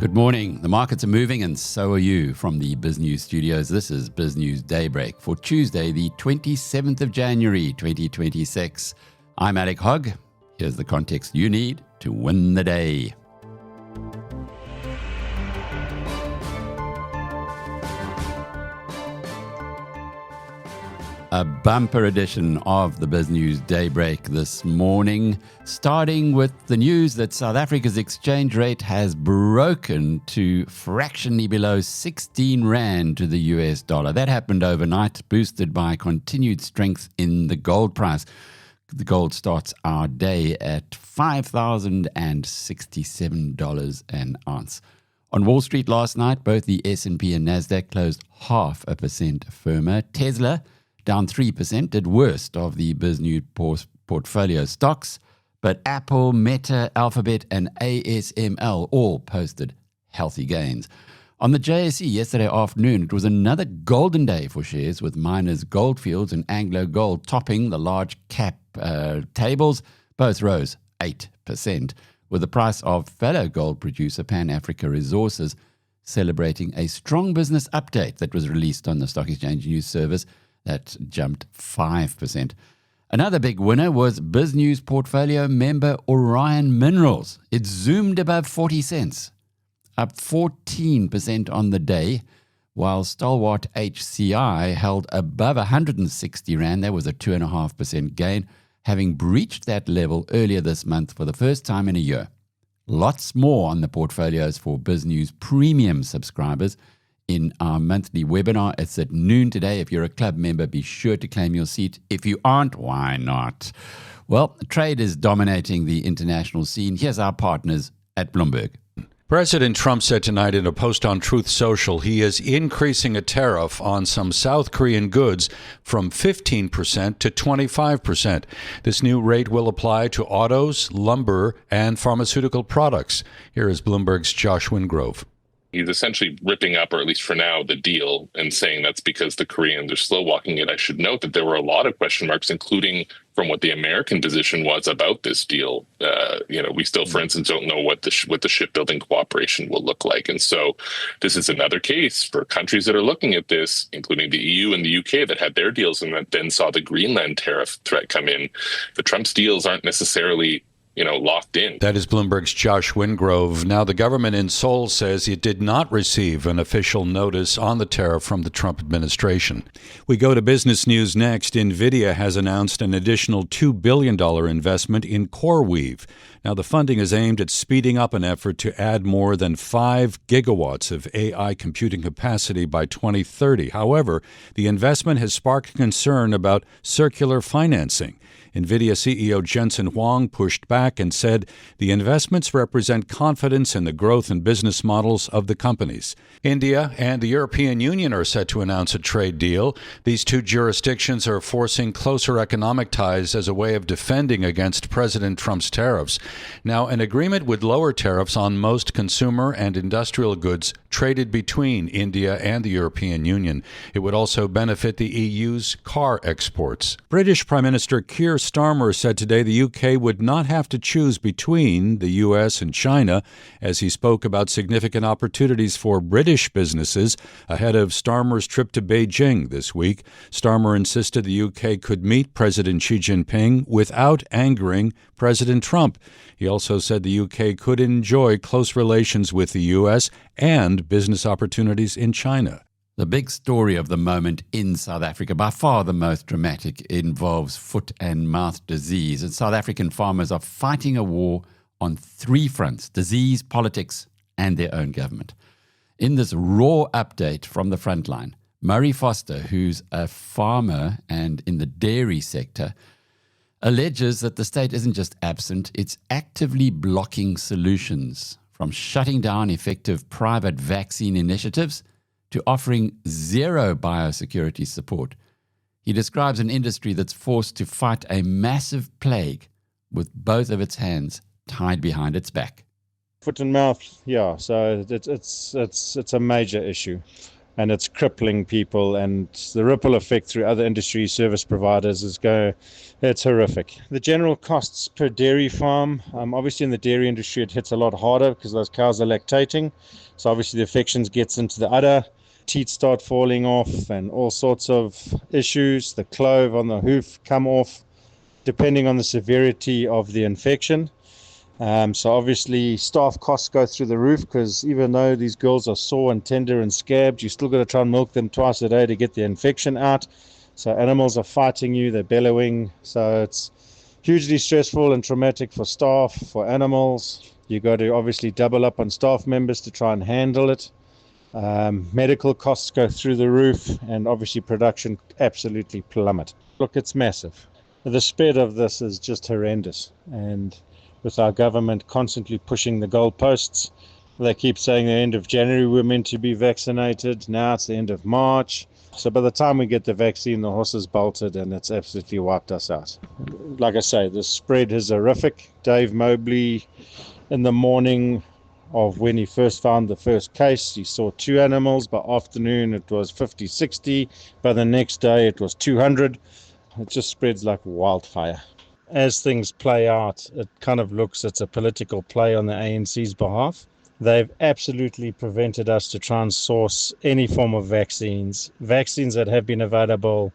Good morning. The markets are moving and so are you. From the BizNews studios, this is BizNews Daybreak for Tuesday, the 27th of January, 2026. I'm Alec Hogg. Here's the context you need to win the day. A bumper edition of the BizNews Daybreak this morning, starting with the news that South Africa's exchange rate has broken to fractionally below 16 Rand to the US dollar. That happened overnight, boosted by continued strength in the gold price. The gold starts our day at $5,067 an ounce. On Wall Street last night, both the S&P and Nasdaq closed 0.5% firmer. Tesla down 3%, did worst of the BizNews portfolio stocks, but Apple, Meta, Alphabet, and ASML all posted healthy gains. On the JSE yesterday afternoon, it was another golden day for shares, with miners Gold Fields and AngloGold topping the large cap tables. Both rose 8%, with the price of fellow gold producer Pan Africa Resources celebrating a strong business update that was released on the Stock Exchange News Service. That jumped 5%. Another big winner was BizNews portfolio member Orion Minerals. It zoomed above 40 cents, up 14% on the day, while stalwart HCI held above 160 Rand. That was a 2.5% gain, having breached that level earlier this month for the first time in a year. Lots more on the portfolios for BizNews premium subscribers in our monthly webinar. It's at noon today. If you're a club member, be sure to claim your seat. If you aren't, why not? Well, trade is dominating the international scene. Here's our partners at Bloomberg. President Trump said tonight in a post on Truth Social he is increasing a tariff on some South Korean goods from 15% to 25%. This new rate will apply to autos, lumber, and pharmaceutical products. Here is Bloomberg's Josh Wingrove. He's essentially ripping up, or at least for now, the deal and saying that's because the Koreans are slow walking it. I should note that there were a lot of question marks, including from what the American position was about this deal. We still, for instance, don't know what the shipbuilding cooperation will look like. And so this is another case for countries that are looking at this, including the EU and the UK that had their deals and that then saw the Greenland tariff threat come in. The Trump's deals aren't necessarily locked in. That is Bloomberg's Josh Wingrove. Now, the government in Seoul says it did not receive an official notice on the tariff from the Trump administration. We go to business news next. Nvidia has announced an additional $2 billion investment in CoreWeave. Now, the funding is aimed at speeding up an effort to add more than 5 gigawatts of AI computing capacity by 2030. However, the investment has sparked concern about circular financing. Nvidia CEO Jensen Huang pushed back and said the investments represent confidence in the growth and business models of the companies. India and the European Union are set to announce a trade deal. These two jurisdictions are forcing closer economic ties as a way of defending against President Trump's tariffs. Now, an agreement would lower tariffs on most consumer and industrial goods traded between India and the European Union. It would also benefit the EU's car exports. British Prime Minister Keir Starmer said today the UK would not have to choose between the US and China as he spoke about significant opportunities for British businesses ahead of Starmer's trip to Beijing this week. Starmer insisted the UK could meet President Xi Jinping without angering President Trump. He also said the UK could enjoy close relations with the US and business opportunities in China. The big story of the moment in South Africa, by far the most dramatic, involves foot and mouth disease. And South African farmers are fighting a war on 3 fronts: disease, politics, and their own government. In this raw update from the front line, Murray Foster, who's a farmer and in the dairy sector, alleges that the state isn't just absent, it's actively blocking solutions, from shutting down effective private vaccine initiatives to offering zero biosecurity support. He describes an industry that's forced to fight a massive plague with both of its hands tied behind its back. Foot and mouth, yeah. So it's a major issue. and it's crippling people, and the ripple effect through other industry service providers it's horrific. The general costs per dairy farm, obviously in the dairy industry it hits a lot harder because those cows are lactating, so obviously the infections gets into the udder, teeth start falling off and all sorts of issues. The clove on the hoof come off depending on the severity of the infection. So obviously staff costs go through the roof, because even though these girls are sore and tender and scabbed, you still got to try and milk them twice a day to get the infection out. So animals are fighting you, they're bellowing. So it's hugely stressful and traumatic for staff, for animals. You got to obviously double up on staff members to try and handle it. Medical costs go through the roof, and obviously production absolutely plummet. Look, it's massive. The spread of this is just horrendous, and with our government constantly pushing the goalposts, they keep saying the end of January we're meant to be vaccinated. Now it's the end of March. So by the time we get the vaccine, the horse is bolted, and it's absolutely wiped us out. Like I say, the spread is horrific. Dave Mobley, in the morning of when he first found the first case, he saw 2 animals. By afternoon it was 50, 60. By the next day it was 200. It just spreads like wildfire. As things play out, it kind of looks it's a political play on the ANC's behalf. They've absolutely prevented us to try and source any form of vaccines. Vaccines that have been available,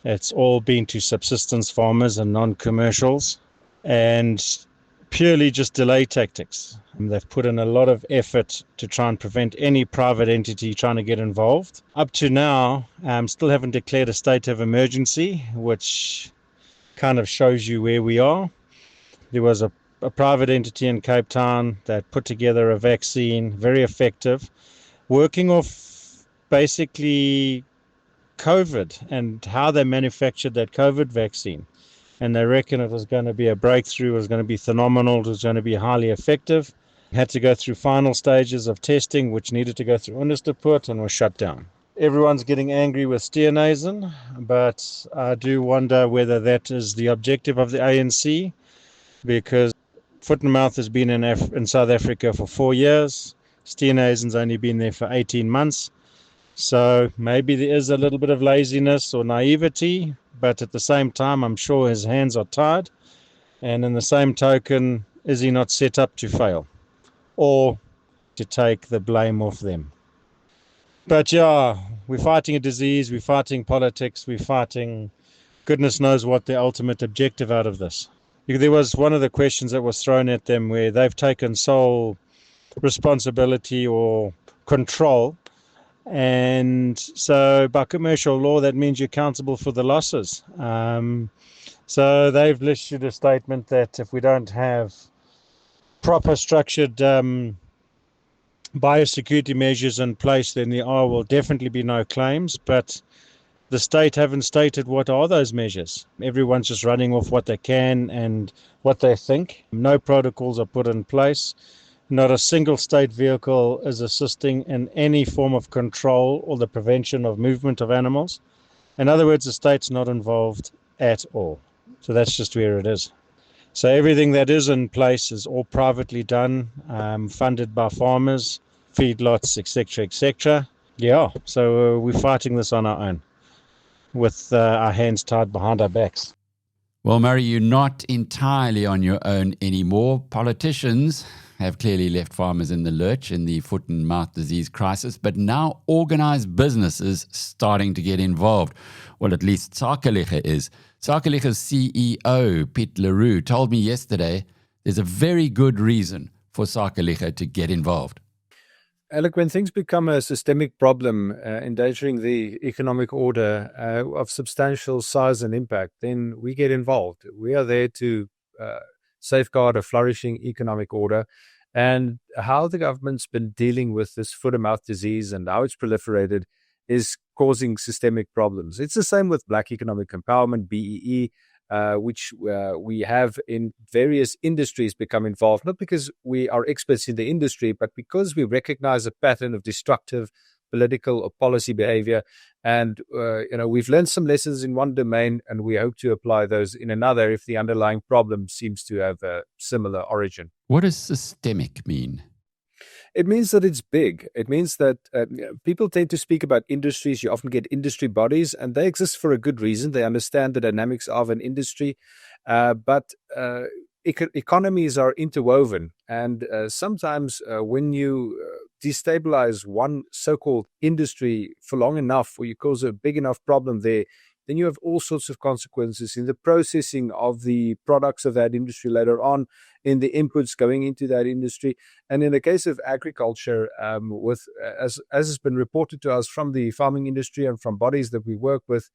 it's all been to subsistence farmers and non-commercials, and purely just delay tactics. They've put in a lot of effort to try and prevent any private entity trying to get involved. Up to now, still haven't declared a state of emergency, which kind of shows you where we are. There was a private entity in Cape Town that put together a vaccine, very effective, working off basically COVID and how they manufactured that COVID vaccine. And they reckon it was going to be a breakthrough, it was going to be phenomenal, it was going to be highly effective. Had to go through final stages of testing, which needed to go through Ondersteport, and was shut down. Everyone's getting angry with Steenhuisen, but I do wonder whether that is the objective of the ANC, because Foot and Mouth has been in South Africa for 4 years. Steenhuisen's only been there for 18 months. So maybe there is a little bit of laziness or naivety, but at the same time, I'm sure his hands are tied. And in the same token, is he not set up to fail or to take the blame off them? But yeah, we're fighting a disease, we're fighting politics, we're fighting goodness knows what the ultimate objective out of this. There was one of the questions that was thrown at them where they've taken sole responsibility or control. And so by commercial law, that means you're accountable for the losses. So they've issued a statement that if we don't have proper structured biosecurity measures in place, then there will definitely be no claims. But the state haven't stated what are those measures. Everyone's just running off what they can and what they think. No protocols are put in place. Not a single state vehicle is assisting in any form of control or the prevention of movement of animals. In other words, the state's not involved at all. So that's just where it is. So everything that is in place is all privately done, funded by farmers, feedlots, etc., etc. Yeah, so we're fighting this on our own, with our hands tied behind our backs. Well, Murray, you're not entirely on your own anymore. Politicians have clearly left farmers in the lurch in the foot and mouth disease crisis, but now organized businesses starting to get involved. Well, at least Sakeliga is. Sakeliga's CEO, Piet le Roux, told me yesterday there's a very good reason for Sakeliga to get involved. Alec, when things become a systemic problem endangering the economic order of substantial size and impact, then we get involved. We are there to safeguard a flourishing economic order. And how the government's been dealing with this foot-and-mouth disease and how it's proliferated is causing systemic problems. It's the same with Black Economic Empowerment, BEE, which we have in various industries become involved, not because we are experts in the industry, but because we recognize a pattern of destructive political or policy behavior. And, we've learned some lessons in one domain, and we hope to apply those in another if the underlying problem seems to have a similar origin. What does systemic mean? It means that it's big. It means that people tend to speak about industries. You often get industry bodies, and they exist for a good reason. They understand the dynamics of an industry, but economies are interwoven. And sometimes when you destabilize one so-called industry for long enough, or you cause a big enough problem there, then you have all sorts of consequences in the processing of the products of that industry later on, in the inputs going into that industry. And in the case of agriculture, as has been reported to us from the farming industry and from bodies that we work with,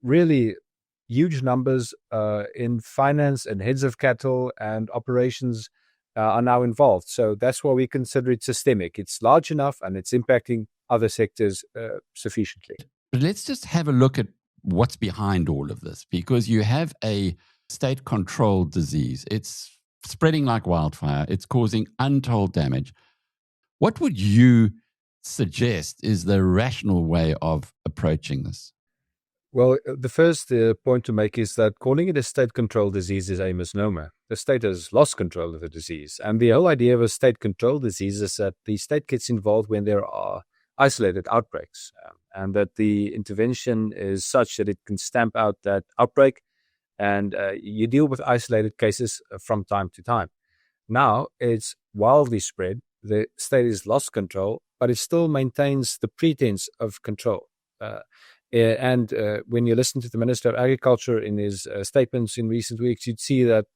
really huge numbers in finance and heads of cattle and operations are now involved. So that's why we consider it systemic. It's large enough and it's impacting other sectors sufficiently. But let's just have a look at what's behind all of this, because you have a state-controlled disease. It's spreading like wildfire. It's causing untold damage. What would you suggest is the rational way of approaching this? Well, the first point to make is that calling it a state-controlled disease is a misnomer. The state has lost control of the disease. And the whole idea of a state-controlled disease is that the state gets involved when there are isolated outbreaks, and that the intervention is such that it can stamp out that outbreak, and you deal with isolated cases from time to time. Now it's wildly spread. The state has lost control, but it still maintains the pretense of control. And when you listen to the Minister of Agriculture in his statements in recent weeks, you'd see that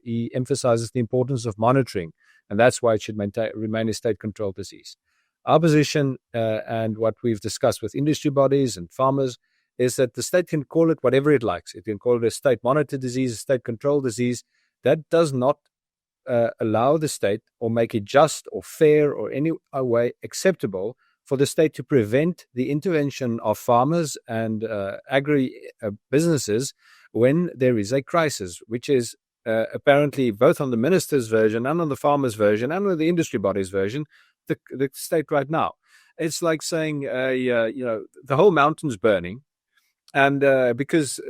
he emphasizes the importance of monitoring, and that's why it should remain a state-controlled disease. Our position, and what we've discussed with industry bodies and farmers, is that the state can call it whatever it likes. It can call it a state-monitored disease, a state-controlled disease. That does not allow the state or make it just or fair or any way acceptable for the state to prevent the intervention of farmers and businesses when there is a crisis, which is apparently both on the minister's version and on the farmer's version and on the industry body's version, the state right now. It's like saying, the whole mountain's burning, and because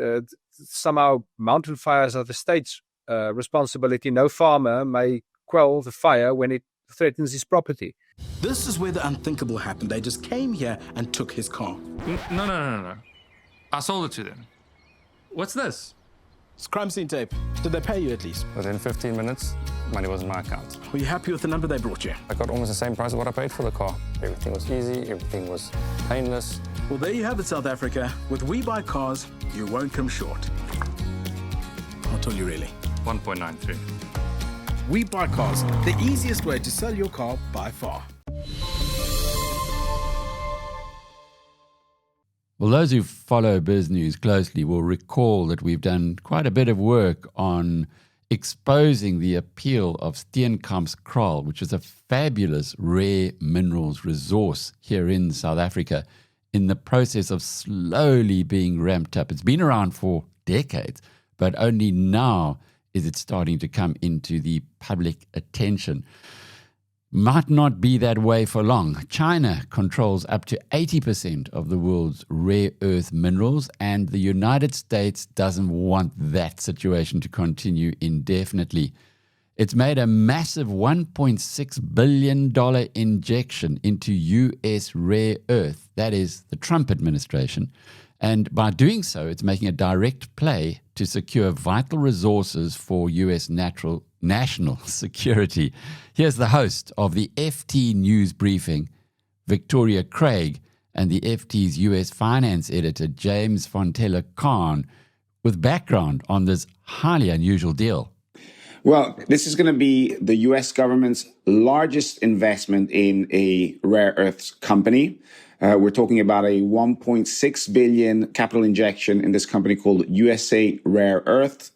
somehow mountain fires are the state's responsibility, no farmer may quell the fire when it threatens his property. This is where the unthinkable happened. They just came here and took his car. No. I sold it to them. What's this? It's crime scene tape. Did they pay you at least? Within 15 minutes, money was in my account. Were you happy with the number they brought you? I got almost the same price of what I paid for the car. Everything was easy, everything was painless. Well, there you have it, South Africa. With WeBuyCars, you won't come short. I'll tell you really. 1.93. WeBuyCars, the easiest way to sell your car by far. Well, those who follow BizNews closely will recall that we've done quite a bit of work on exposing the appeal of Steenkamp's Kraal, which is a fabulous rare minerals resource here in South Africa, in the process of slowly being ramped up. It's been around for decades, but only now is it starting to come into the public attention. Might not be that way for long. China controls up to 80% of the world's rare earth minerals, and the United States doesn't want that situation to continue indefinitely. It's made a massive $1.6 billion injection into U.S. rare earth. That is the Trump administration. And by doing so, it's making a direct play to secure vital resources for U.S. national security. Here's the host of the FT News Briefing, Victoria Craig, and the FT's U.S. finance editor, James Fontella Khan, with background on this highly unusual deal. Well, this is going to be the U.S. government's largest investment in a rare earths company. We're talking about a $1.6 billion capital injection in this company called USA Rare Earth.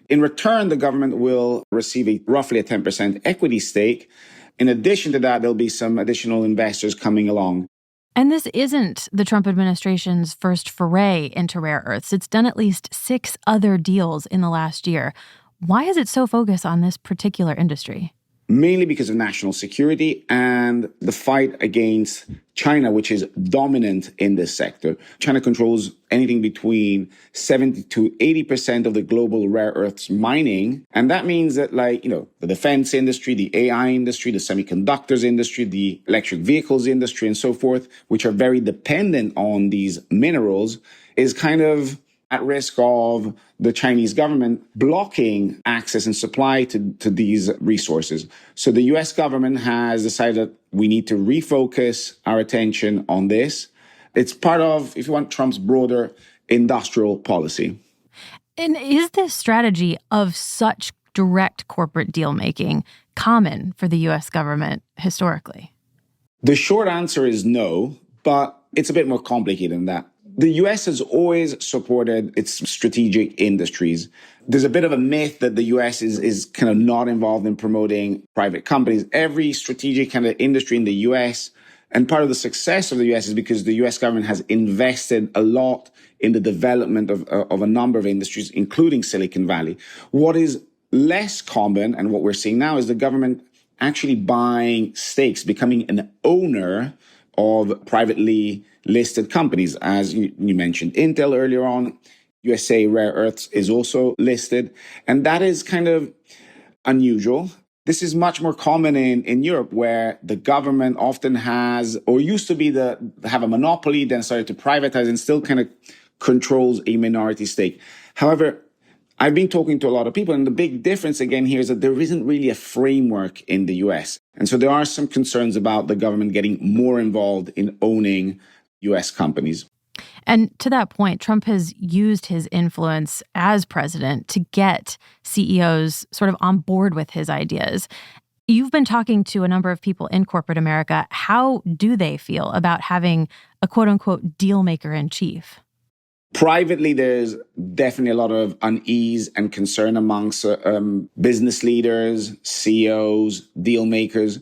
In return, the government will receive roughly a 10% equity stake. In addition to that, there'll be some additional investors coming along. And this isn't the Trump administration's first foray into rare earths. It's done at least 6 other deals in the last year. Why is it so focused on this particular industry? mainly because of national security and the fight against China, which is dominant in this sector. China controls anything between 70 to 80% of the global rare earths mining. And that means that, the defense industry, the AI industry, the semiconductors industry, the electric vehicles industry, and so forth, which are very dependent on these minerals, is kind of at risk of the Chinese government blocking access and supply to these resources. So the US government has decided that we need to refocus our attention on this. It's part of, if you want, Trump's broader industrial policy. And is this strategy of such direct corporate deal-making common for the US government historically? The short answer is no, but it's a bit more complicated than that. The US has always supported its strategic industries. There's a bit of a myth that the US is kind of not involved in promoting private companies. Every strategic kind of industry in the US, and part of the success of the US is because the US government has invested a lot in the development of a number of industries, including Silicon Valley. What is less common, and what we're seeing now, is the government actually buying stakes, becoming an owner of privately listed companies. As you mentioned, Intel earlier on, USA Rare Earths is also listed. And that is kind of unusual. This is much more common in Europe, where the government often has, or used to be have a monopoly, then started to privatize and still kind of controls a minority stake. However, I've been talking to a lot of people, and the big difference again here is that there isn't really a framework in the US. And so there are some concerns about the government getting more involved in owning US companies. And to that point, Trump has used his influence as president to get CEOs sort of on board with his ideas. You've been talking to a number of people in corporate America. How do they feel about having a quote-unquote deal maker in chief? Privately, there's definitely a lot of unease and concern amongst business leaders, CEOs, deal makers.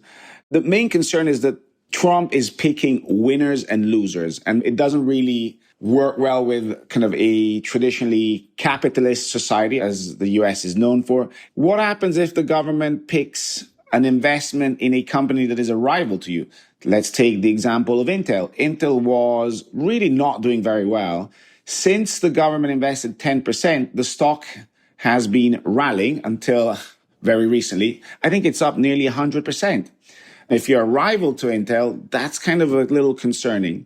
The main concern is that Trump is picking winners and losers, and it doesn't really work well with kind of a traditionally capitalist society, as the US is known for. What happens if the government picks an investment in a company that is a rival to you? Let's take the example of Intel. Intel was really not doing very well. Since the government invested 10%, the stock has been rallying until very recently. I think it's up nearly 100%. If you're a rival to Intel, that's kind of a little concerning.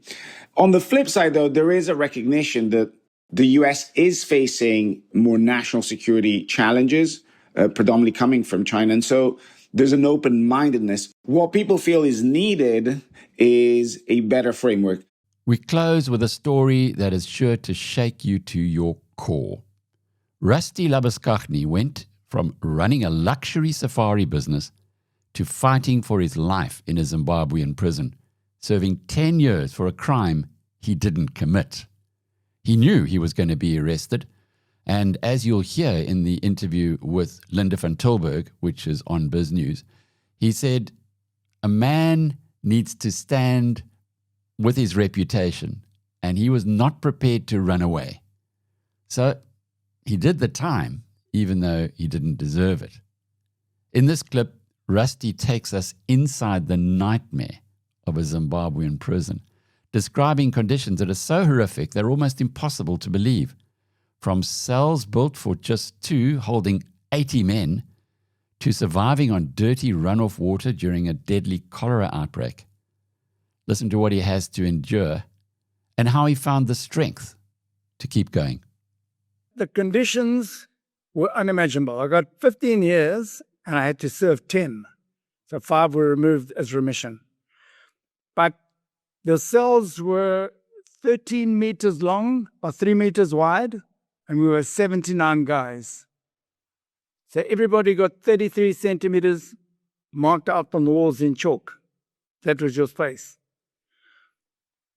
On the flip side, though, there is a recognition that the US is facing more national security challenges, predominantly coming from China. And so there's an open-mindedness. What people feel is needed is a better framework. We close with a story that is sure to shake you to your core. Rusty Labuschagne went from running a luxury safari business to fighting for his life in a Zimbabwean prison, serving 10 years for a crime he didn't commit. He knew he was going to be arrested, and as you'll hear in the interview with Linda van Tilburg, which is on BizNews, he said, a man needs to stand with his reputation, and he was not prepared to run away. So he did the time, even though he didn't deserve it. In this clip, Rusty takes us inside the nightmare of a Zimbabwean prison, describing conditions that are so horrific they're almost impossible to believe. From cells built for just two, holding 80 men, to surviving on dirty runoff water during a deadly cholera outbreak. Listen to what he has to endure and how he found the strength to keep going. The conditions were unimaginable. I got 15 years and I had to serve 10. So 5 were removed as remission. But the cells were 13 meters long or 3 meters wide, and we were 79 guys. So everybody got 33 centimeters marked out on the walls in chalk. That was your space.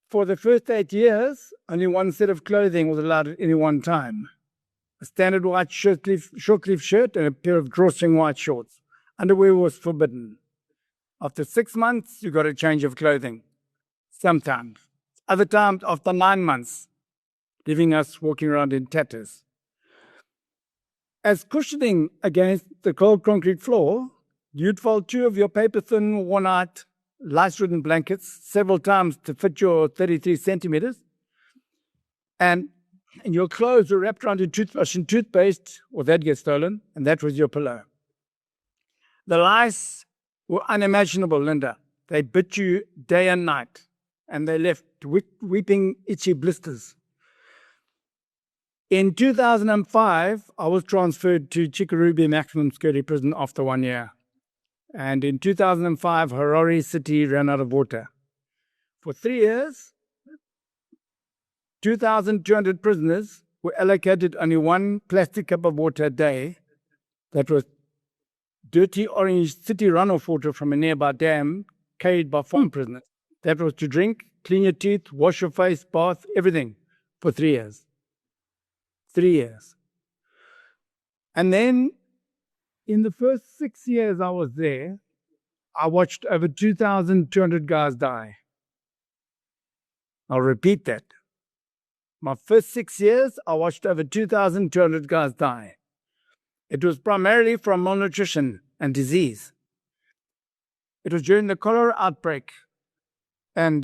For the first 8 years, only one set of clothing was allowed at any one time. A standard white short-sleeve shirt and a pair of drawstring white shorts. Underwear was forbidden. After 6 months, you got a change of clothing. Sometimes. Other times, after 9 months, leaving us walking around in tatters. As cushioning against the cold concrete floor, You'd fold 2 of your paper-thin, worn-out, lice-ridden blankets several times to fit your 33 centimeters. And your clothes were wrapped around your toothbrush and toothpaste, or they'd get stolen, and that was your pillow. The lice were unimaginable, Linda. They bit you day and night, and they left weeping, itchy blisters. In 2005, I was transferred to Chikurubi Maximum Security Prison after 1 year. And in 2005, Harare City ran out of water. For 3 years, 2,200 prisoners were allocated only 1 plastic cup of water a day. That was dirty orange city runoff water from a nearby dam carried by former prisoners. That was to drink, clean your teeth, wash your face, bath, everything for 3 years. 3 years. And then in the first 6 years I was there, I watched over 2,200 guys die. I'll repeat that. My first 6 years, I watched over 2,200 guys die. It was primarily from malnutrition and disease. It was during the cholera outbreak and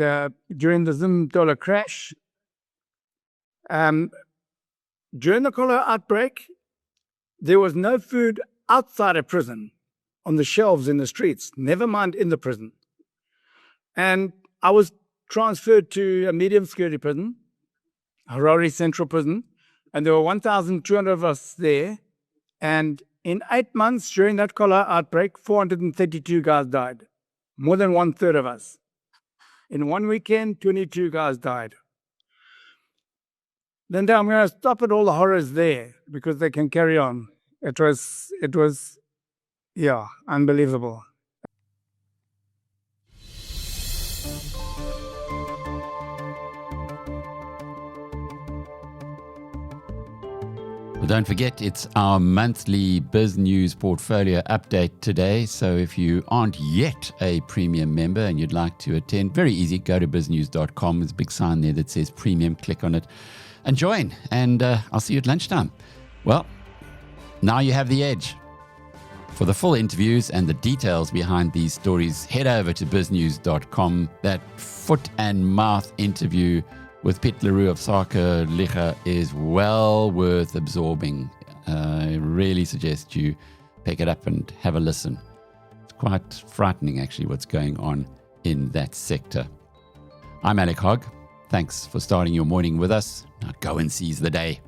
during the Zimbabwe crash. During the cholera outbreak, there was no food outside of prison on the shelves in the streets, never mind in the prison. And I was transferred to a medium security prison, Harare Central Prison, and there were 1,200 of us there. And in 8 months during that cholera outbreak, 432 guys died, more than 1/3 of us. In 1 weekend, 22 guys died. Then I'm going to stop at all the horrors there because they can carry on. It was, unbelievable. Well, don't forget, it's our monthly BizNews portfolio update today. So if you aren't yet a premium member and you'd like to attend, very easy, go to biznews.com. There's a big sign there that says premium. Click on it and join. And I'll see you at lunchtime. Well, now you have the edge. For the full interviews and the details behind these stories, head over to biznews.com. That foot and mouth interview with Piet le Roux of Sakeliga is well worth absorbing. I really suggest you pick it up and have a listen. It's quite frightening, actually, what's going on in that sector. I'm Alec Hogg. Thanks for starting your morning with us. Now go and seize the day.